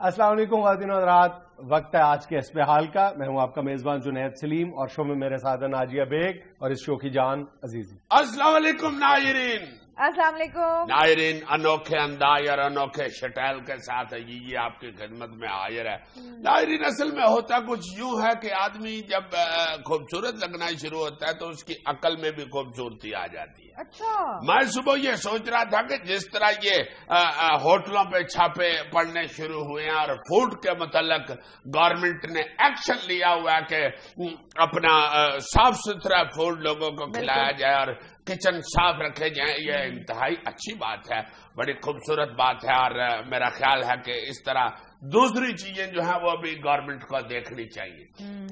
السلام علیکم خواتین و حضرات، وقت ہے آج کے اس پہ حال کا. میں ہوں آپ کا میزبان جنید سلیم اور شو میں میرے ساتھ ناجیہ بیگ اور اس شو کی جان عزیزی. السلام علیکم ناظرین. السلام علیکم ناظرین، انوکھے انداز اور انوکھے سٹائل کے ساتھ یہ آپ کی خدمت میں حاضر ہے. ناظرین، اصل میں ہوتا کچھ یوں ہے کہ آدمی جب خوبصورت لگنا شروع ہوتا ہے تو اس کی عقل میں بھی خوبصورتی آ جاتی ہے. اچھا، میں صبح یہ سوچ رہا تھا کہ جس طرح یہ ہوٹلوں پہ چھاپے پڑنے شروع ہوئے ہیں اور فوڈ کے متعلق گورنمنٹ نے ایکشن لیا ہوا ہے کہ اپنا صاف ستھرا فوڈ لوگوں کو کھلایا جائے اور کچن صاف رکھے جائیں، یہ انتہائی اچھی بات ہے، بڑی خوبصورت بات ہے. اور میرا خیال ہے کہ اس طرح دوسری چیزیں جو ہیں وہ بھی گورنمنٹ کو دیکھنی چاہیے.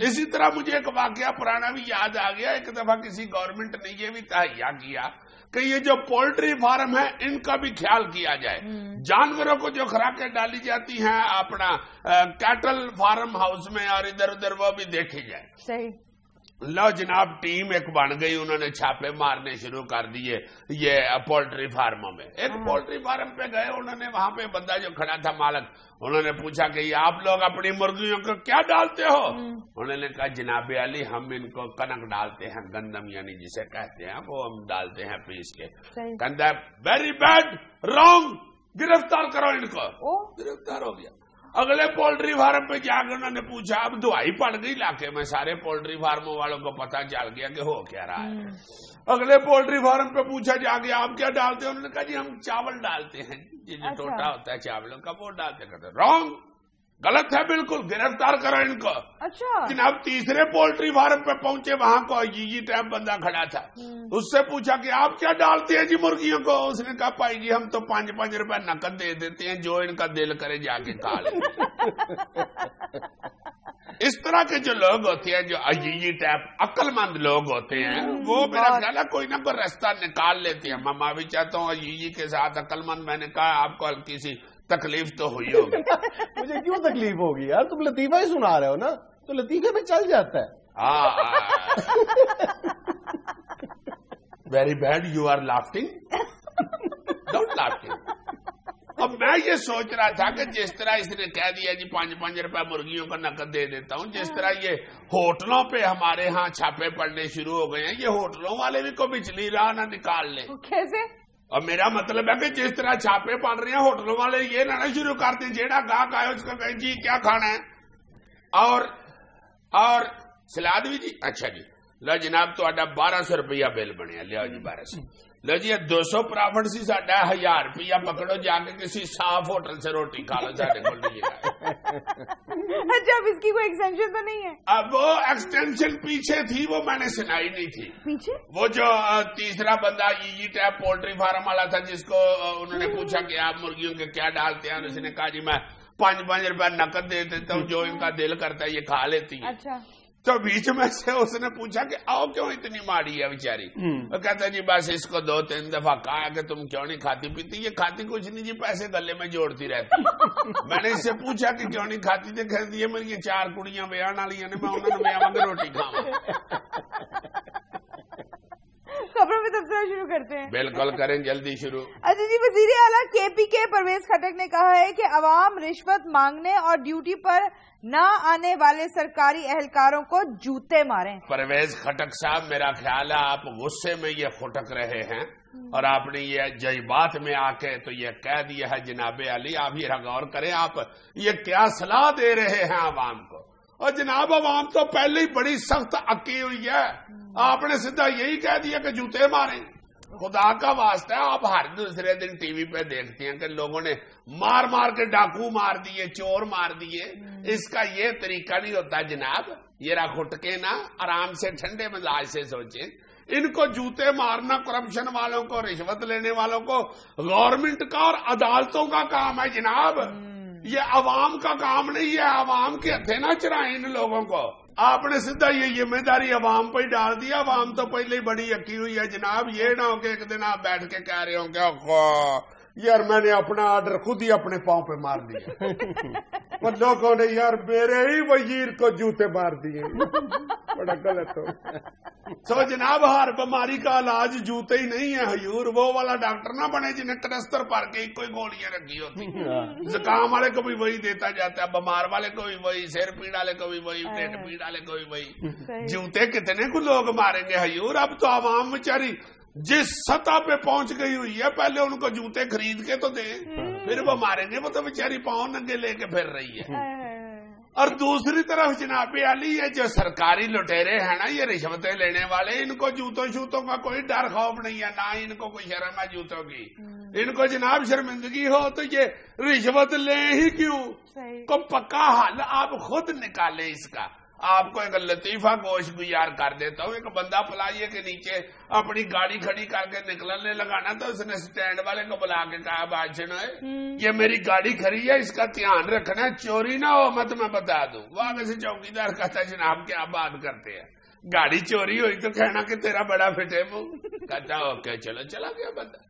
اسی طرح مجھے ایک واقعہ پرانا بھی یاد آ گیا. ایک دفعہ کسی گورنمنٹ نے یہ بھی تہیا کیا کہ یہ جو پولٹری فارم ہے ان کا بھی خیال کیا جائے. جانوروں کو جو خوراکیں ڈالی جاتی ہیں اپنا کیٹل فارم ہاؤس میں اور ادھر ادھر وہ بھی دیکھی جائے. صحیح. لو جناب، ٹیم ایک بن گئی، انہوں نے چھاپے مارنے شروع کر دیے یہ پولٹری فارموں میں. ایک پولٹری فارم پہ گئے، انہوں نے وہاں پہ بندہ جو کھڑا تھا مالک، انہوں نے پوچھا کہ یہ آپ لوگ اپنی مرغیوں کو کیا ڈالتے ہو؟ انہوں نے کہا جناب علی ہم ان کو کنک ڈالتے ہیں، گندم یعنی جسے کہتے ہیں وہ ہم ڈالتے ہیں پیس کے. کہتا ویری بیڈ، رانگ، گرفتار کرو ان کو. گرفتار ہو گیا. اگلے پولٹری فارم پہ جا کے انہوں نے پوچھا، اب دعائی پڑ گئی علاقے میں، سارے پولٹری فارموں والوں کو پتا چل گیا کہ ہو کیا رہا ہے. اگلے پولٹری فارم پہ پوچھا جا کے آپ کیا ڈالتے ہیں؟ انہوں نے کہا جی ہم چاول ڈالتے ہیں، یہ جو ٹوٹا ہوتا ہے چاولوں کا وہ ڈالتے. کہتے رانگ، غلط ہے بالکل، گرفتار کرو ان کو. اچھا. جناب تیسرے پولٹری فارم پہ پہنچے، وہاں کو ٹائپ بندہ کھڑا تھا، اس سے پوچھا کہ آپ کیا ڈالتے ہیں جی مرغیوں کو؟ اس نے کہا بھائی جی ہم تو 5 روپے نقد دے دیتے ہیں، جو ان کا دل کرے جا کے کھا لیں. اس طرح کے جو لوگ ہوتے ہیں، جو ٹائپ عقل مند لوگ ہوتے ہیں، وہ میرا خیال ہے کوئی نہ کوئی راستہ نکال لیتے ہیں. میں بھی چاہتا ہوں کے ساتھ عقل مند، میں نے کہا آپ کو ہلکی سی تکلیف تو ہوئی ہوگی. مجھے کیوں تکلیف ہوگی یار؟ تم لطیفہ ہی سنا رہے ہو نا، تو لطیفے میں چل جاتا ہے. Very bad, you are laughing, don't laughing. اب میں یہ سوچ رہا تھا کہ جس طرح اس نے کہہ دیا جی 5 روپے مرغیوں کا نقد دے دیتا ہوں، جس طرح یہ ہوٹلوں پہ ہمارے ہاں چھاپے پڑنے شروع ہو گئے ہیں، یہ ہوٹلوں والے بھی کو بچلی راہ نہ نکال لیں. کیسے؟ اور میرا مطلب ہے کہ جس طرح چھاپے پڑ رہے ہیں ہوٹلوں والے یہ نہ شروع کرتے جیڑا گاہک آئے اس کو کہیں جی کیا کھانا ہے اور سلاد بھی جی. اچھا جی لو جناب تو 1200 روپیہ بل بنیا، لیا جی 1200. لو جی 200 پرافٹ سی ساڈا 1000 روپیہ پکڑو، جا کے کسی صاف ہوٹل سے روٹی کھا لو، ساڈے کو نہیں ہے. اچھا اب اس کی کوئی ایکسٹینشن تو نہیں ہے؟ اب وہ ایکسٹینشن پیچھے تھی، وہ میں نے سنائی نہیں تھی. پیچھے وہ جو تیسرا بندہ ٹائپ پولٹری فارم والا تھا، جس کو انہوں نے پوچھا کہ آپ مرغیوں کے کیا ڈالتے ہیں، اس نے کہا جی میں 5 روپے نقد دے دیتا ہوں، جو ان کا دل کرتا ہے یہ کھا لیتی ہے. اچھا. تو بیچ میں سے اس نے پوچھا کہ آؤ کیوں اتنی ماڑی ہے بیچاری؟ وہ کہتا جی بس اس کو 2-3 دفعہ کہا کہ تم کیوں نہیں کھاتی پیتی؟ یہ کھاتی کچھ نہیں جی، پیسے گلے میں جوڑتی رہتی. میں نے اس سے پوچھا کہ کیوں نہیں کھاتی تھے؟ کہتی ہے میری 4 کڑیاں بیاہ والی ہیں، میں انہوں نے بیاہ روٹی کھاؤں. خبروں میں تبصرہ شروع کرتے ہیں. بالکل کریں، جلدی شروع. اچھا جی، وزیر اعلیٰ KPK پرویز خٹک نے کہا ہے کہ عوام رشوت مانگنے اور ڈیوٹی پر نہ آنے والے سرکاری اہلکاروں کو جوتے ماریں. پرویز خٹک صاحب، میرا خیال ہے آپ غصے میں یہ کھٹک رہے ہیں اور آپ نے یہ جذبات میں آ کے تو یہ کہہ دیا ہے. جناب علی آپ یہ غور کریں، آپ یہ کیا صلاح دے رہے ہیں عوام کو؟ اور جناب عوام تو پہلے ہی بڑی سخت اکی ہوئی ہے، آپ نے سیدھا یہی کہہ دیا کہ جوتے ماریں. خدا کا واسطہ ہے، آپ ہر دوسرے دن ٹی وی پہ دیکھتے ہیں کہ لوگوں نے مار کے ڈاکو مار دیے، چور مار دیے. اس کا یہ طریقہ نہیں ہوتا جناب. یہ کھٹکے نا آرام سے ٹھنڈے مزاج سے سوچیں. ان کو جوتے مارنا کرپشن والوں کو، رشوت لینے والوں کو گورنمنٹ کا اور عدالتوں کا کام ہے جناب. یہ عوام کا کام نہیں ہے. عوام کے ہتھے نہ چرائیں ان لوگوں کو. آپ نے سیدھا یہ ذمہ داری عوام پہ ہی ڈال دیا. عوام تو پہلے ہی بڑی یقین ہوئی ہے جناب. یہ نہ ہو کہ ایک دن آپ بیٹھ کے کہہ رہے ہوں کہ یار میں نے اپنا آرڈر خود ہی اپنے پاؤں پہ مار دیا اور لوگوں نے یار میرے ہی وزیر کو جوتے مار دیے. بڑا غلط ہو. تو جناب ہر بیماری کا علاج جوتے ہی نہیں ہے حضور. وہ والا ڈاکٹر نہ بنے جنہیں کنستر پھر کے کوئی گولیاں رکھی ہوتی. زکام والے کو بھی وہی دیتا جاتا ہے, بیمار والے کو بھی وہی, سر پیڑ والے کو بھی وہی, پیٹ پیڑ والے کو بھی وہی. جوتے کتنے کو لوگ ماریں گے حضور. اب تو عوام بیچاری جس سطح پہ پہنچ گئی ہوئی ہے, پہلے ان کو جوتے خرید کے تو دیں پھر وہ ماریں گے. وہ تو بیچاری پاؤں ننگے لے کے پھر رہی ہے. اور دوسری طرف جناب علی یہ جو سرکاری لٹیرے ہیں نا, یہ رشوتیں لینے والے, ان کو جوتوں شوتوں کا کوئی ڈر خوف نہیں ہے, نہ ان کو کوئی شرم ہے جوتوں کی. ان کو جناب شرمندگی ہو تو یہ رشوت لیں ہی کیوں. کو پکا حل آپ خود نکالیں اس کا. آپ کو ایک لطیفہ گوش گزار کر دیتا ہوں. ایک بندہ پلائیے کے نیچے اپنی گاڑی کھڑی کر کے نکلنے لگانا, تو اس نے سٹینڈ والے کو بلا کے کہا بادشاہ نے یہ میری گاڑی کھڑی ہے, اس کا دھیان رکھنا, چوری نہ ہو, میں تمہیں بتا دوں. وہ آگے سے چوکیدار کہتا جناب کیا بات کرتے ہیں, گاڑی چوری ہوئی تو کہنا کہ تیرا بڑا فٹے منہ. کہتا اوکے چلو. چلا گیا بندہ.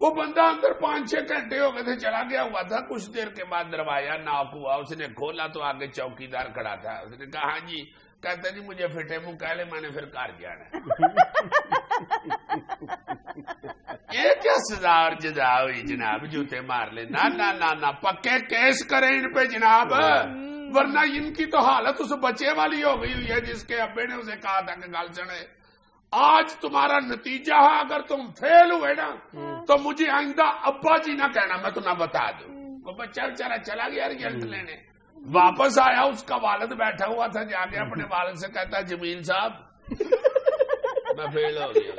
وہ بندہ اندر 5-6 گھنٹے ہو گئے تھے, چلا گیا ہوا تھا. کچھ دیر کے بعد دروازہ ناک ہوا, اس نے کھولا تو آگے چوکیدار کھڑا تھا. اس نے کہا ہاں جی. کہتا جی مجھے فٹے منہ کہہ لے, میں نے پھر گھر جانا. یہ کیا سزا اور جزا ہوئی جناب, جوتے مار لے. نہ پکے کیس کریں ان پہ جناب, ورنہ ان کی تو حالت اس بچے والی ہو گئی ہوئی ہے جس کے ابے نے اسے کہا تھا کہ گل چڑھے. آج تمہارا نتیجہ ہے, اگر تم فیل ہوئے نا تو مجھے آئندہ ابا جی نہ کہنا, میں تمہیں بتا دوں. وہ بچہ بیچارہ چلا گیا رزلٹ لینے. واپس آیا, اس کا والد بیٹھا ہوا تھا, جا کے اپنے والد سے کہتا ہے جمیل صاحب میں فیل ہو گیا.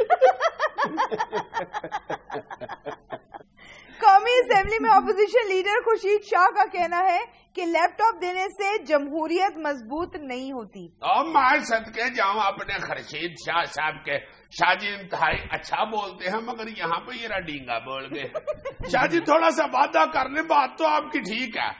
قومی اسمبلی میں اپوزیشن لیڈر خورشید شاہ کا کہنا ہے کہ لیپ ٹاپ دینے سے جمہوریت مضبوط نہیں ہوتی. اور میں صدقے جاؤں اپنے خورشید شاہ صاحب کے. شاہ جی انتہائی اچھا بولتے ہیں, مگر یہاں پہ یہ ڈینگا بول گئے. شاہ جی تھوڑا سا وعدہ کر لیں, بات تو آپ کی ٹھیک ہے.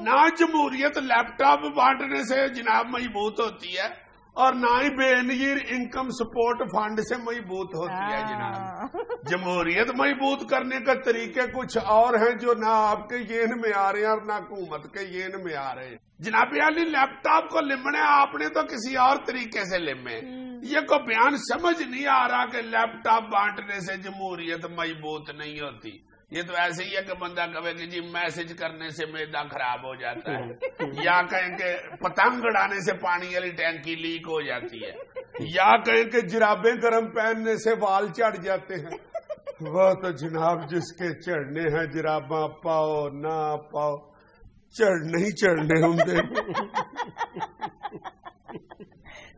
نہ جمہوریت لیپ ٹاپ بانٹنے سے جناب مضبوط ہوتی ہے, اور نہ ہی بے نظیر انکم سپورٹ فنڈ سے مضبوط ہوتی ہے جناب. جمہوریت مضبوط کرنے کا طریقے کچھ اور ہیں جو نہ آپ کے ذہن میں آ رہے ہیں اور نہ حکومت کے ذہن میں آ رہے ہیں. جناب علی لیپ ٹاپ کو لمنے آپ نے تو کسی اور طریقے سے لمے. یہ کو بیان سمجھ نہیں آ رہا کہ لیپ ٹاپ بانٹنے سے جمہوریت مضبوط نہیں ہوتی. یہ تو ایسے ہی ہے کہ بندہ کہے کہ جی میسج کرنے سے معدہ خراب ہو جاتا ہے, یا کہیں کہ پتنگ اڑانے سے پانی والی ٹینکی لیک ہو جاتی ہے, یا کہیں کہ جرابیں گرم پہننے سے وال چڑھ جاتے ہیں. وہ تو جناب جس کے چڑھنے ہیں جراباں پاؤ نہ پاؤ, چڑھنے ہی چڑھنے ہوں گے.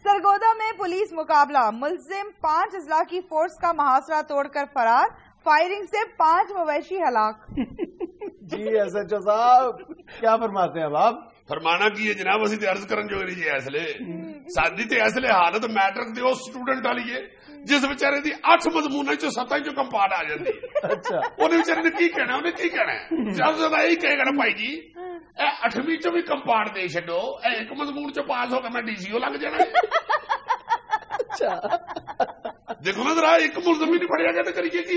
سرگودا میں پولیس مقابلہ, ملزم 5 اضلاع کی فورس کا محاصرہ توڑ کر فرار, فائرنگ سے 5 مویشی ہلاک. جی ایس ایچ او صاحب کیا فرماتے ہیں اب آپ؟ فرمانا کی جناب اسی تے عرض کرن جو جی ایسلے سادی تے ایسلے حالت میٹرک دے اس سٹوڈنٹ والی ہے جس بیچارے دی 8 مضمون چ 7 چ کمپارٹ آ جاندی. اچھا اونے بیچارے نے کی کہنا, انہیں کی کہنا ہے جب زیادہ یہی کہے گا نا بھائی جی 8ویں چ بھی کمپارٹ دے چھڈو, ایک مضمون چ پاس ہو کے میں ڈی سی او لگ جانا. دیکھو نا ذرا ایک ملزم ہی نہیں پڑے گا تو کریے کی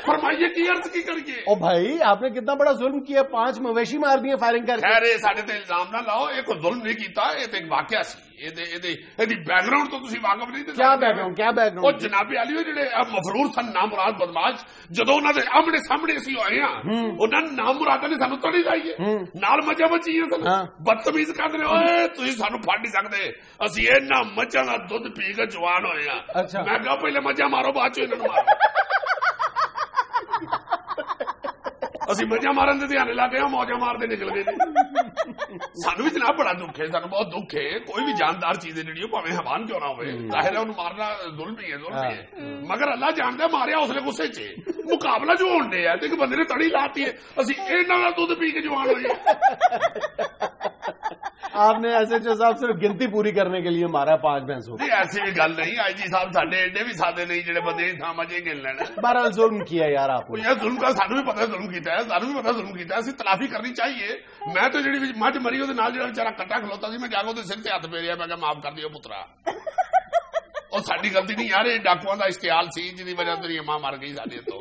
فرمائیے کی عرض کی کریے. او بھائی آپ نے کتنا بڑا ظلم کیا, 5 مویشی مار دیے فائرنگ کر کے. خیر سارے تے الزام نہ لاؤ, ایک ظلم نہیں کیتا, یہ تو ایک واقعہ سی. بیک گراؤنڈ تو تسی واقف نہیں. کیا بیک گراؤنڈ, کیا بیک گراؤنڈ؟ جناب علی جڑے مفرور سن نام مراد بدماش جدو انہوں نے آمنے سامنے اسی ہوئے ہیں, انہوں نے نام مراد نے سانو تڑی لائی ہے, نال مجھا بچی ہیں سن بدتمیز کہتے ہیں اوے تسی سانو پھڑ نہیں سکتے, اسی اینا مجھا دا دودھ پی کے جوان ہوئے ہیں. میں کہا پہلے مجھا مارو بعد چو انہوں مارو. اسی مجھا مارن دے دھیانے لا گئے, موجہ مار دے نکل گئے. سانو بھی جناب بڑا دکھ ہے, سانو بہت دکھ ہے. کوئی بھی جاندار چیزیں نہیں پاویں حیوان کیوں نہ ہوئے, ظاہر ہے انہوں مارنا ظلم ہی ہے, مگر اللہ جانتا ماریا اس نے غصے چ مقابلہ جو ہون دے ہے, ایک بندے نے تڑی لاتی ہے, اسی اینا دا دودھ پی کے جوان ہوئے. آپ نے ایسے جو صاحب صرف گنتی پوری کرنے کے لیے مارا 5 بھینسوں. ایسی بھی گل نہیں, آئی جی صاحب ساڈے ایڈے بھی سادے نہیں جڑے بندے تھا مجھے گن لینا. بہرحال ظلم کیا یار آپ نے. یہ ظلم کا سانو بھی پتا ظلم کیتا ہے, سانو بھی پتا ظلم کیتا ہے, اسی تلافی کرنی چاہیے. میں تو جڑی مجھ مری وہ نال جڑا بیچارہ کٹا کھلوتا سی, میں جا کے سر تے ہاتھ پھیریا, میں کہا معاف کر دیو پترا, اور ساری غلطی نہیں یار, یہ ڈاکواں دا اشتعال سی جی وجہ سے ماں مر گئی ساڈے تو.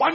5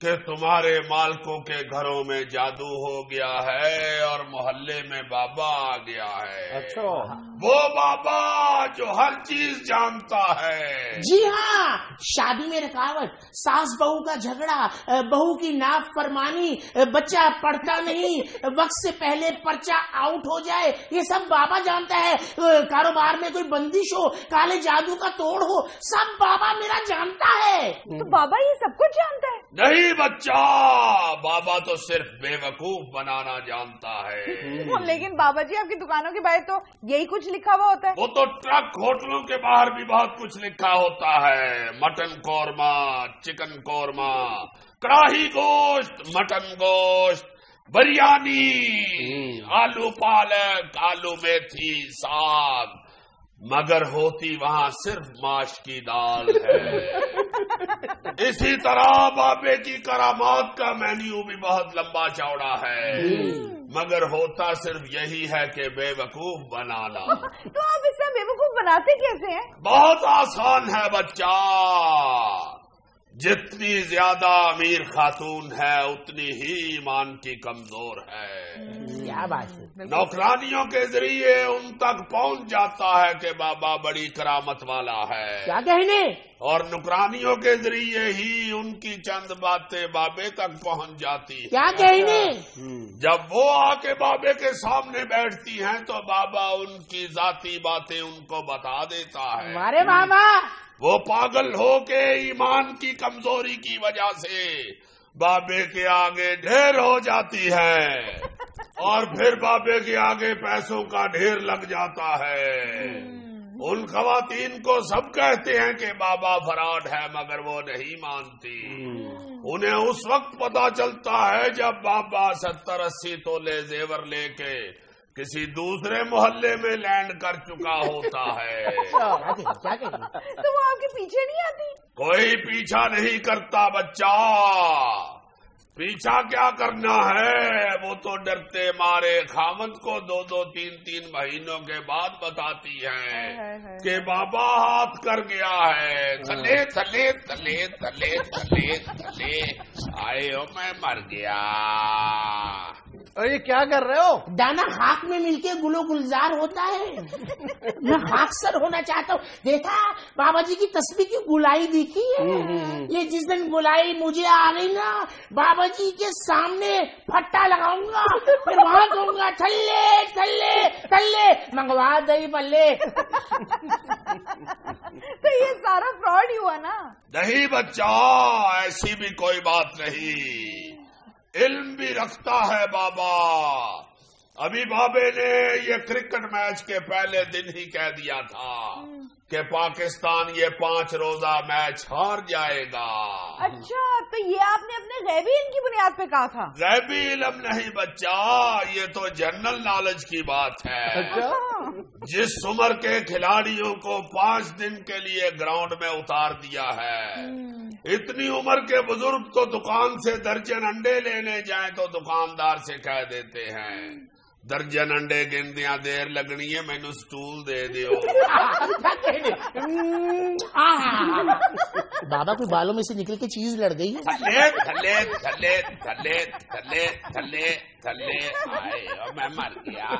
کہ تمہارے مالکوں کے گھروں میں جادو ہو گیا ہے اور محلے میں بابا آ گیا ہے. اچھا، وہ بابا جو ہر چیز جانتا ہے. جی ہاں، شادی میں رکاوٹ، ساس بہو کا جھگڑا، بہو کی نافرمانی، بچہ پڑھتا نہیں، وقت سے پہلے پرچہ آؤٹ ہو جائے، یہ سب بابا جانتا ہے. کاروبار میں کوئی بندش ہو، کالے جادو کا توڑ ہو، سب بابا میرا جانتا ہے. تو بابا یہ سب کچھ جانتا ہے؟ نہیں بچہ، بابا تو صرف بے وقوف بنانا جانتا ہے. لیکن بابا جی آپ کی دکانوں کے باہر تو یہی کچھ لکھا ہوا ہوتا ہے. وہ تو ٹرک ہوٹلوں کے باہر بھی بہت کچھ لکھا ہوتا ہے. مٹن قورمہ، چکن قورمہ، کڑاہی گوشت، مٹن گوشت، بریانی، آلو پالک، آلو میتھی، ساگ، مگر ہوتی وہاں صرف ماش کی دال ہے. اسی طرح بابے کی کرامات کا مینیو بھی بہت لمبا چوڑا ہے، مگر ہوتا صرف یہی ہے کہ بے وقوف بنانا. تو آپ اس سے بے وقوف بناتے کیسے ہیں؟ بہت آسان ہے بچہ. جتنی زیادہ امیر خاتون ہے اتنی ہی ایمان کی کمزور ہے. کیا بات ہے. نوکرانیوں کے ذریعے ان تک پہنچ جاتا ہے کہ بابا بڑی کرامت والا ہے. کیا کہنے؟ اور نوکرانیوں کے ذریعے ہی ان کی چند باتیں بابے تک پہنچ جاتی ہیں. کیا کہنے؟ جب وہ آ کے بابے کے سامنے بیٹھتی ہیں تو بابا ان کی ذاتی باتیں ان کو بتا دیتا ہے. ہمارے بابا وہ پاگل ہو کے ایمان کی کمزوری کی وجہ سے بابے کے آگے ڈھیر ہو جاتی ہے اور پھر بابے کے آگے پیسوں کا ڈھیر لگ جاتا ہے. ان خواتین کو سب کہتے ہیں کہ بابا فراڈ ہے مگر وہ نہیں مانتی. انہیں اس وقت پتا چلتا ہے جب بابا 70-80 تولے زیور لے کے کسی دوسرے محلے میں لینڈ کر چکا ہوتا ہے. تو وہ آپ کے پیچھے نہیں آتی؟ کوئی پیچھا نہیں کرتا بچہ. پیچھا کیا کرنا ہے؟ وہ تو ڈرتے مارے خامد کو 2-3 مہینوں کے بعد بتاتی ہیں کہ بابا ہاتھ کر گیا ہے. تھلے تھلے تھلے تھلے تھلے تھلے آئے ہو میں مر گیا. اور یہ کیا کر رہے ہو؟ دانا ہاتھ میں مل کے گلو گلزار ہوتا ہے. میں ہاتھ سر ہونا چاہتا ہوں. دیکھا بابا جی کی تسبیح کی گلائی دیکھی ہے؟ یہ جس دن گلائی مجھے آ گئی نا، بابا جی کے سامنے پھٹا لگاؤں گا، پھر وہاں کہوں گا تھلے تھلے تھلے منگوا دئی بلے. تو یہ سارا فراڈ ہی ہوا نا؟ نہیں بچہ، ایسی بھی کوئی بات نہیں. علم بھی رکھتا ہے بابا. ابھی بابے نے یہ کرکٹ میچ کے پہلے دن ہی کہہ دیا تھا کہ پاکستان یہ 5 روزہ میچ ہار جائے گا. اچھا، تو یہ آپ نے اپنے غیبی علم کی بنیاد پہ کہا تھا؟ غیبی علم نہیں بچہ، یہ تو جنرل نالج کی بات ہے. جس عمر کے کھلاڑیوں کو 5 دن کے لیے گراؤنڈ میں اتار دیا ہے، اتنی عمر کے بزرگ تو دکان سے درجن انڈے لینے جائیں تو دکاندار سے کہہ دیتے ہیں درجن انڈے گندیاں دیر لگنی ہے، مینو سٹول دے دیو. بابا کوئی بالوں میں سے نکل کے چیز لڑ گئی ہے. تھلے تھلے تھلے تھلے تھلے تھلے تھلے آئے میں مر گیا.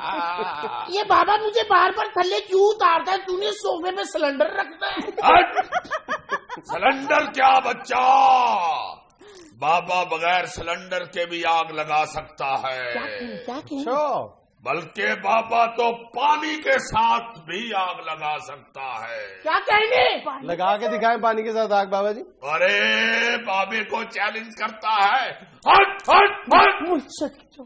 یہ بابا مجھے بار بار تھلے کیوں اتارتا ہے؟ تو نے صوفے میں سلنڈر رکھتا ہے. سلنڈر کیا بچہ، بابا بغیر سلنڈر کے بھی آگ لگا سکتا ہے. بلکہ بابا تو پانی کے ساتھ بھی آگ لگا سکتا ہے. کیا کہنے؟ لگا کے دکھائیں پانی کے ساتھ آگ بابا جی. ارے بابے کو چیلنج کرتا ہے. ہٹ ہٹ ہٹ.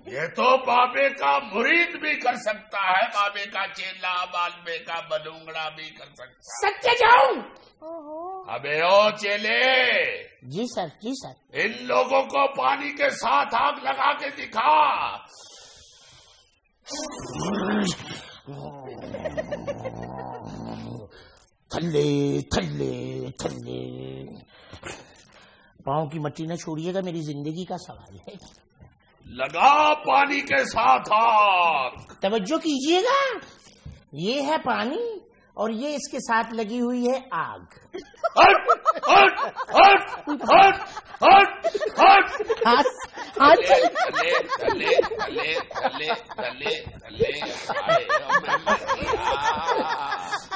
یہ تو بابے کا مرید بھی کر سکتا ہے، بابے کا چیلا بالبے کا بلونگڑا بھی کر سکتا ہے. سچے جاؤں؟ ابے او چیلے. جی سر، جی سر. ان لوگوں کو پانی کے ساتھ آگ لگا کے دکھا. تھلے تھلے تھلے. پاؤں کی مٹی نہ چھوڑیے گا، میری زندگی کا سوال ہے. لگا پانی کے ساتھ آگ. توجہ کیجیے گا، یہ ہے پانی اور یہ اس کے ساتھ لگی ہوئی ہے آگ.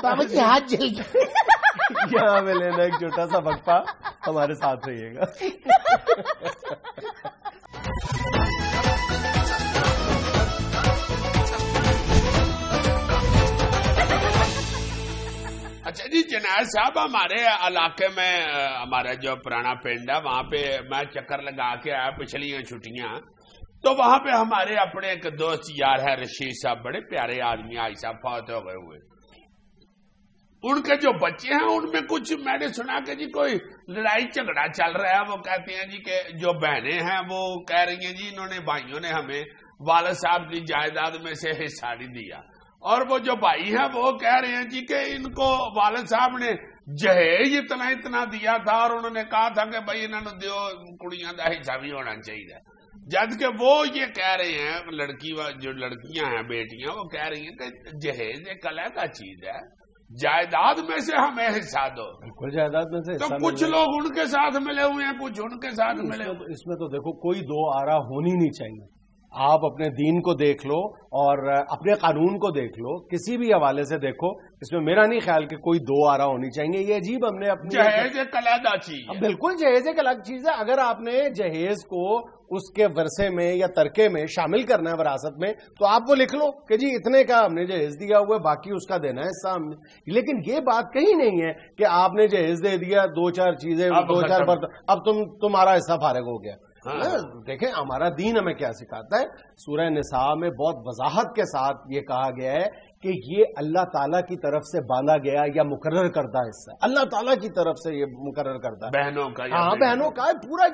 بابا جی ہاتھ جل گئے. یہاں ہمیں لینا ایک چھوٹا سا وقفہ, ہمارے ساتھ رہیے گا. اچھا جی جنید صاحب, ہمارے علاقے میں ہمارا جو پرانا پنڈ ہے وہاں پہ میں چکر لگا کے آیا پچھلی چھٹیاں, تو وہاں پہ ہمارے اپنے ایک دوست یار ہے رشید صاحب, بڑے پیارے آدمی, آئی صاحب فوت ہو گئے ہوئے. ان کے جو بچے ہیں ان میں کچھ میں نے سنا کہ جی کوئی لڑائی جھگڑا چل رہا ہے. وہ کہتے ہیں جی کہ جو بہنیں ہیں وہ کہہ رہی ہیں جی انہوں نے بھائیوں نے ہمیں والد صاحب کی جائیداد میں سے حصہ نہیں دیا, اور وہ جو بھائی ہیں وہ کہہ رہے ہیں جی کہ ان کو والد صاحب نے جہیز اتنا دیا تھا, اور انہوں نے کہا تھا کہ بھائی انہوں نے دیو کڑیاں کا حصہ بھی ہونا چاہیے. جبکہ وہ یہ کہہ رہے ہیں جو لڑکیاں ہیں بیٹیاں وہ کہہ رہی ہیں کہ جہیز ایک علیحدہ چیز ہے, جائیداد میں سے ہمیں حصہ دو. بالکل جائیداد میں سے. تو کچھ لوگ ان کے ساتھ ملے ہوئے ہیں, کچھ ان کے ساتھ ملے ہوئے. اس میں تو دیکھو کوئی دو آرا ہونی نہیں چاہیے. آپ اپنے دین کو دیکھ لو اور اپنے قانون کو دیکھ لو, کسی بھی حوالے سے دیکھو, اس میں میرا نہیں خیال کہ کوئی دو آرا ہونی چاہیے. یہ عجیب ہم نے اپنے جہیز ایک علیحدہ چیز ہے. بالکل جہیز ایک الگ چیز ہے. اگر آپ نے جہیز کو اس کے ورثے میں یا ترکے میں شامل کرنا ہے وراثت میں, تو آپ وہ لکھ لو کہ جی اتنے کا ہم نے جہیز دیا ہوا ہے, باقی اس کا دینا ہے حصہ ہم نے. لیکن یہ بات کہیں نہیں ہے کہ آپ نے جہیز دے دیا, دو چار چیزیں, دو چار برتن, اب تمہارا حصہ فارغ ہو گیا. دیکھیں ہمارا دین ہمیں کیا سکھاتا ہے. سورہ نساء میں بہت وضاحت کے ساتھ یہ کہا گیا ہے کہ یہ اللہ تعالیٰ کی طرف سے باندھا گیا یا مقرر کردہ حصہ, اللہ تعالیٰ کی طرف سے یہ مقرر کردہ بہنوں کا. ہاں بہنوں کا پورا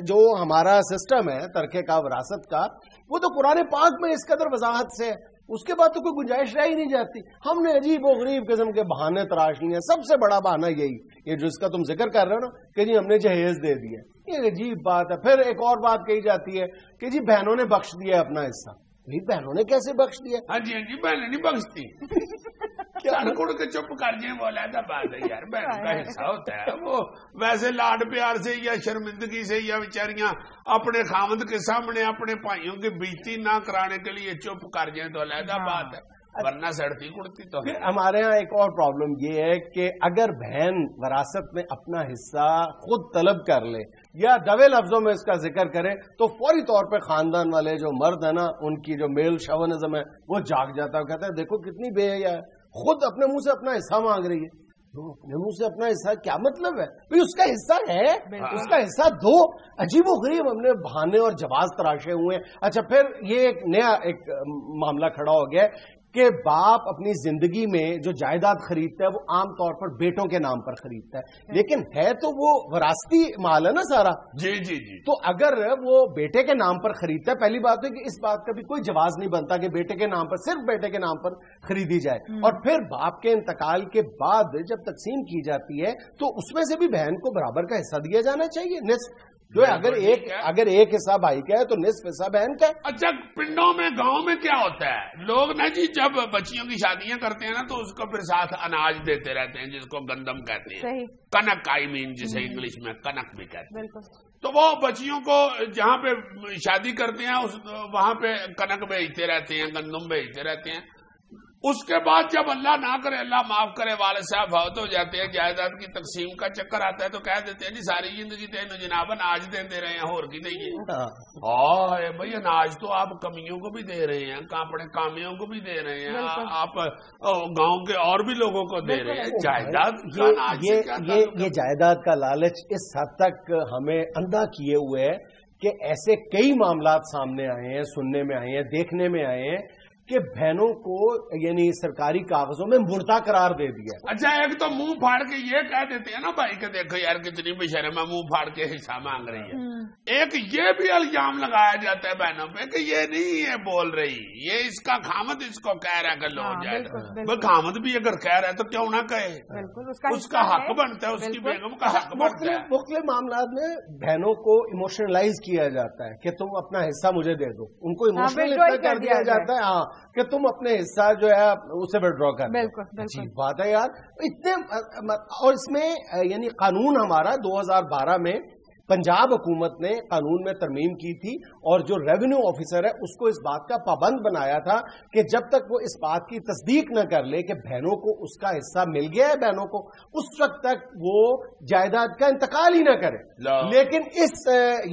جو ہمارا سسٹم ہے ترکے کا, وراثت کا, وہ تو قرآن پاک میں اس قدر وضاحت سے ہے. اس کے بعد تو کوئی گنجائش رہ ہی نہیں جاتی. ہم نے عجیب و غریب قسم کے بہانے تراش لیے. سب سے بڑا بہانہ یہی, یہ جو اس کا تم ذکر کر رہے ہو نا کہ جی ہم نے جہیز دے دیا, یہ عجیب بات ہے. پھر ایک اور بات کہی جاتی ہے کہ جی بہنوں نے بخش دیا اپنا حصہ. بہنوں نے کیسے بخش دیا؟ ہاں جی بہنیں نہیں بخشتی. کڑ کے چپ کر جائیں وہ علیحدہ بات ہے یار, بہنوں کا حصہ ہوتا ہے. وہ ویسے لاڈ پیار سے یا شرمندگی سے یا بیچاریاں اپنے خامد کے سامنے اپنے بھائیوں کی بےزتی نہ کرانے کے لیے چپ کر جائیں تو علیحدہ بات ہے, ورنہ سڑتی کڑتی تو. پھر ہمارے ہاں ایک اور پرابلم یہ ہے کہ اگر بہن وراثت میں اپنا حصہ خود طلب کر لے یا دوے لفظوں میں اس کا ذکر کرے, تو فوری طور پہ خاندان والے جو مرد ہیں نا, ان کی جو میل شاونزم ہے وہ جاگ جاتا ہے, کہتا ہے دیکھو کتنی بے حیا ہے, خود اپنے منہ سے اپنا حصہ مانگ رہی ہے. اپنے منہ سے اپنا حصہ کیا مطلب ہے بھائی؟ اس کا حصہ ہے, اس کا حصہ دو. عجیب و غریب ہم نے بہانے اور جواز تراشے ہوئے ہیں. اچھا پھر یہ ایک نیا معاملہ کھڑا ہو گیا کہ باپ اپنی زندگی میں جو جائیداد خریدتا ہے وہ عام طور پر بیٹوں کے نام پر خریدتا ہے, لیکن ہے تو وہ وراثتی مال ہے نا سارا. جی. تو اگر وہ بیٹے کے نام پر خریدتا ہے, پہلی بات ہے کہ اس بات کا بھی کوئی جواز نہیں بنتا کہ بیٹے کے نام پر, صرف بیٹے کے نام پر خریدی جائے. اور پھر باپ کے انتقال کے بعد جب تقسیم کی جاتی ہے تو اس میں سے بھی بہن کو برابر کا حصہ دیا جانا چاہیے, نصف. جو ہے اگر ایک حصہ بھائی کا ہے تو نصف حصہ بہن کا ہے. اچھا پنڈوں میں گاؤں میں کیا ہوتا ہے, لوگ نا جی جب بچیوں کی شادیاں کرتے ہیں نا تو اس کو پھر ساتھ اناج دیتے رہتے ہیں جس کو گندم کہتے ہیں, کنک, جسے انگلش میں کنک بھی کہتے ہیں. تو وہ بچیوں کو جہاں پہ شادی کرتے ہیں وہاں پہ کنک بھیجتے رہتے ہیں, گندم بھیجتے رہتے ہیں. اس کے بعد جب اللہ نہ کرے, اللہ معاف کرے, والد صاحب فوت ہو جاتے ہیں, جائیداد کی تقسیم کا چکر آتا ہے تو کہہ دیتے ہیں جی ساری زندگی تین جناب اناج دیتے رہے ہیں, اور کی دئیے. بھائی اناج تو آپ کمیوں کو بھی دے رہے ہیں, اپنے کامیوں کو بھی دے رہے ہیں, آپ گاؤں کے اور بھی لوگوں کو دے رہے ہیں. جائیداد یہ جائیداد کا لالچ اس حد تک ہمیں اندھا کیے ہوئے ہے کہ ایسے کئی معاملات سامنے آئے ہیں, سننے میں آئے ہیں, دیکھنے میں آئے ہیں کہ بہنوں کو یعنی سرکاری کاغذوں میں مردہ قرار دے دیا. اچھا ایک تو منہ پھاڑ کے یہ کہہ دیتے ہیں نا بھائی کہ دیکھو یار کتنی بے شرم ہے, منہ پھاڑ کے حصہ مانگ رہی ہے. ایک یہ بھی الزام لگایا جاتا ہے بہنوں پہ کہ یہ نہیں ہے بول رہی, یہ اس کا خامد اس کو کہہ رہا ہے کہ لو جائے. خامد بھی اگر کہہ رہا ہے تو کیوں نہ کہے, اس کا حق بنتا ہے, اس کی بیگم کا حق بنتا ہے. مختلف معاملات میں بہنوں کو ایموشنلائز کیا جاتا ہے کہ تم اپنا حصہ مجھے دے دو, ان کو ایموشنل کر دیا جاتا ہے. ہاں کہ تم اپنے حصہ جو ہے اسے وڈرا کر. بالکل عجیب بات ہے یار اتنے. اور اس میں یعنی قانون ہمارا 2012 میں پنجاب حکومت نے قانون میں ترمیم کی تھی اور جو ریونیو آفیسر ہے اس کو اس بات کا پابند بنایا تھا کہ جب تک وہ اس بات کی تصدیق نہ کر لے کہ بہنوں کو اس کا حصہ مل گیا ہے بہنوں کو، اس وقت تک وہ جائیداد کا انتقال ہی نہ کرے. لیکن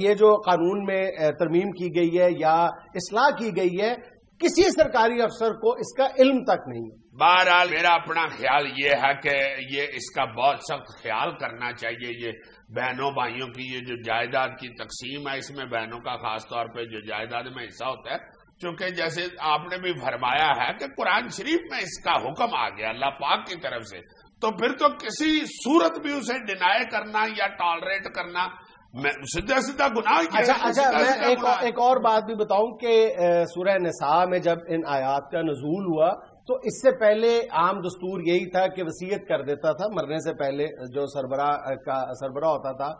یہ جو قانون میں ترمیم کی گئی ہے یا اصلاح کی گئی ہے، کسی سرکاری افسر کو اس کا علم تک نہیں. بہرحال میرا اپنا خیال یہ ہے کہ یہ اس کا بہت سخت خیال کرنا چاہیے. یہ بہنوں بھائیوں کی یہ جو جائیداد کی تقسیم ہے، اس میں بہنوں کا خاص طور پہ جو جائیداد میں حصہ ہوتا ہے، چونکہ جیسے آپ نے بھی فرمایا ہے کہ قرآن شریف میں اس کا حکم آ گیا اللہ پاک کی طرف سے، تو پھر تو کسی صورت بھی اسے ڈینائی کرنا یا ٹالریٹ کرنا سیدھا سیدھا گناہ. اچھا میں ایک اور بات بھی بتاؤں کہ سورہ نساء میں جب ان آیات کا نزول ہوا تو اس سے پہلے عام دستور یہی تھا کہ وصیت کر دیتا تھا مرنے سے پہلے. جو سربراہ ہوتا تھا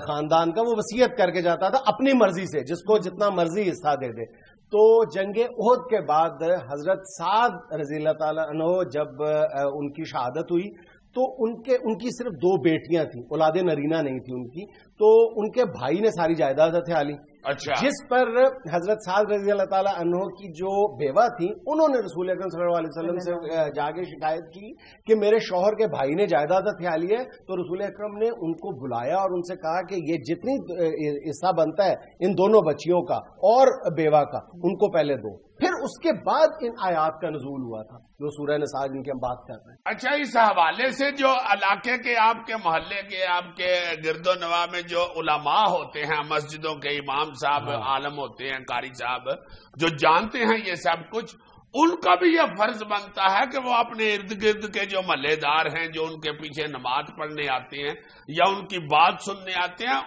خاندان کا وہ وصیت کر کے جاتا تھا اپنی مرضی سے، جس کو جتنا مرضی حصہ دے دے. تو جنگ احد کے بعد حضرت سعد رضی اللہ تعالیٰ عنہ جب ان کی شہادت ہوئی تو ان کی صرف 2 بیٹیاں تھیں، اولاد نرینہ نہیں تھی ان کی، تو ان کے بھائی نے ساری جائیداد ہتھیا لی. اچھا. جس پر حضرت سعد رضی اللہ تعالیٰ عنہ کی جو بیوہ تھی انہوں نے رسول اکرم صلی اللہ علیہ وسلم سے جا کے شکایت کی کہ میرے شوہر کے بھائی نے جائیداد ہتھیا لی ہے. تو رسول اکرم نے ان کو بلایا اور ان سے کہا کہ یہ جتنی حصہ بنتا ہے ان دونوں بچیوں کا اور بیوہ کا ان کو پہلے دو. پھر اس کے بعد ان آیات کا نزول ہوا تھا جو سورہ نساء جن کی ہم بات کر رہے ہیں. اچھا، اس حوالے سے جو علاقے کے آپ کے محلے کے آپ کے گرد و نواح میں جو علماء ہوتے ہیں، مسجدوں کے امام صاحب عالم ہوتے ہیں، قاری صاحب جو جانتے ہیں یہ سب کچھ، ان کا بھی یہ فرض بنتا ہے کہ وہ اپنے ارد گرد کے جو محلے دار ہیں جو ان کے پیچھے نماز پڑھنے آتے ہیں یا ان کی بات سننے آتے ہیں،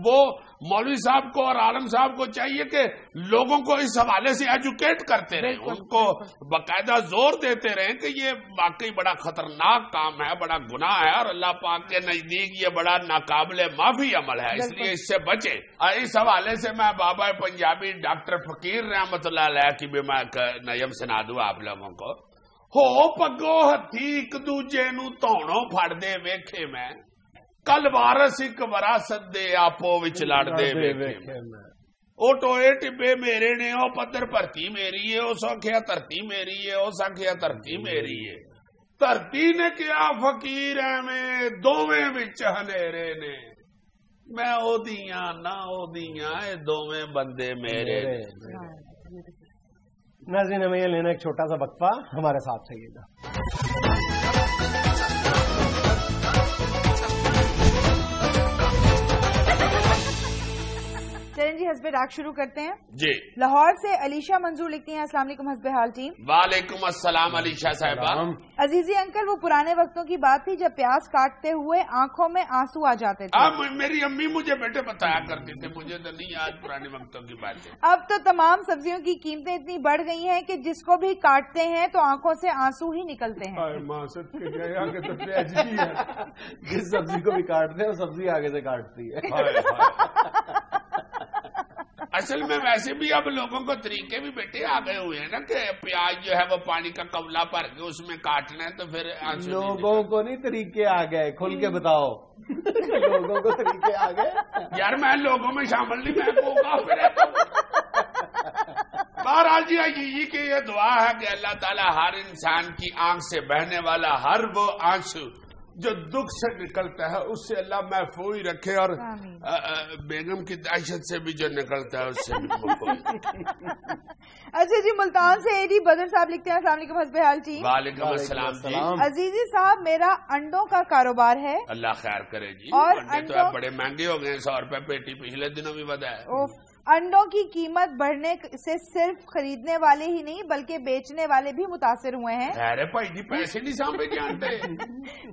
وہ مولوی صاحب کو اور عالم صاحب کو چاہیے کہ لوگوں کو اس حوالے سے ایجوکیٹ کرتے رہیں، ان کو باقاعدہ زور دیتے رہیں کہ یہ واقعی بڑا خطرناک کام ہے، بڑا گناہ ہے اور اللہ پاک کے نزدیک یہ بڑا ناقابل معافی عمل ہے، اس لیے اس سے بچیں. اس حوالے سے میں بابا پنجابی ڈاکٹر فقیر رحمت اللہ علیہ کی بھی میں نظم سنا دوں آپ لوگوں کو. ہو پگو ہتھی ایک دوجے نو دھوڑوں پھڑ دے ویکھے میں، کل وارث ایک وراثت دے آپو وچ لڑ دے ویکھے میں. او ٹوئے ٹبے میرے نے، او پتھر بھرتی میری ہے، او سکھیا دھرتی میری ہے، او سکھیا دھرتی میری ہے. دھرتی نے کیا فقیر ایویں دوویں وچ ہنیرے نے، میں او دیاں نہ او دیاں اے دوویں بندے میرے نے. ناظرین ہمیں یہ لینا ایک چھوٹا سا وقفہ، ہمارے ساتھ رہیے گا. چلیں جی حسب ڈاک شروع کرتے ہیں. جی لاہور سے علیشہ منظور لکھتی ہیں، السلام علیکم حسب حال ٹیم. وعلیکم السلام علیشہ صاحبہ. عزیزی انکل، وہ پرانے وقتوں کی بات تھی جب پیاز کاٹتے ہوئے آنکھوں میں آنسو آ جاتے تھے. اب میری امی مجھے بیٹے بتایا کرتے تھے، مجھے تو نہیں آج پرانے وقتوں کی بات ہے. اب تو تمام سبزیوں کی قیمتیں اتنی بڑھ گئی ہیں کہ جس کو بھی کاٹتے ہیں تو آنکھوں سے آنسو ہی نکلتے ہیں. جس سبزی کو بھی کاٹتے ہیں وہ سبزی آگے سے کاٹتی ہے. اصل میں ویسے بھی اب لوگوں کو طریقے بھی بیٹے آ گئے ہوئے ہیں نا کہ پیاز جو ہے وہ پانی کا کولا بھر کے اس میں کاٹنا ہے تو پھر لوگوں کو نہیں طریقے آ گئے، کھل کے بتاؤ. لوگوں کو طریقے آ گئے یار، میں لوگوں میں شامل نہیں، میں کو کافر ہے. بہرحال جی یہ کہ یہ دعا ہے کہ اللہ تعالیٰ ہر انسان کی آنکھ سے بہنے والا ہر وہ آنسو جو دکھ سے نکلتا ہے اس سے اللہ محفوظ رکھے، اور بیگم کی دہشت سے بھی جو نکلتا ہے اس سے بھی محفوظ. اچھا جی، ملتان سے ایڈی بدر صاحب لکھتے ہیں، السلام علیکم حسب حال ٹیم. وعلیکم السلام جی. عزیزی صاحب، میرا انڈوں کا کاروبار ہے. اللہ خیر کرے جی. اور انڈے تو بڑے مہنگے ہو گئے، 100 روپے پیٹی پچھلے دنوں بھی بتا ہے. انڈوں کی قیمت بڑھنے سے صرف خریدنے والے ہی نہیں بلکہ بیچنے والے بھی متاثر ہوئے ہیں. ارے بھائی جی، پیسے نہیں سامنے جانتے.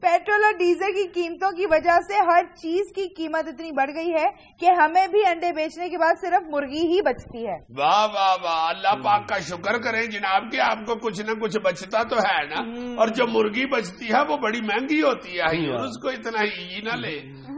پیٹرول اور ڈیزل کی قیمتوں کی وجہ سے ہر چیز کی قیمت اتنی بڑھ گئی ہے کہ ہمیں بھی انڈے بیچنے کے بعد صرف مرغی ہی بچتی ہے. واہ واہ واہ، اللہ پاک کا شکر کریں جناب کہ آپ کو کچھ نہ کچھ بچتا تو ہے نا. اور جو مرغی بچتی ہے وہ بڑی مہنگی ہوتی ہے، اس کو اتنا ہی نہ لے.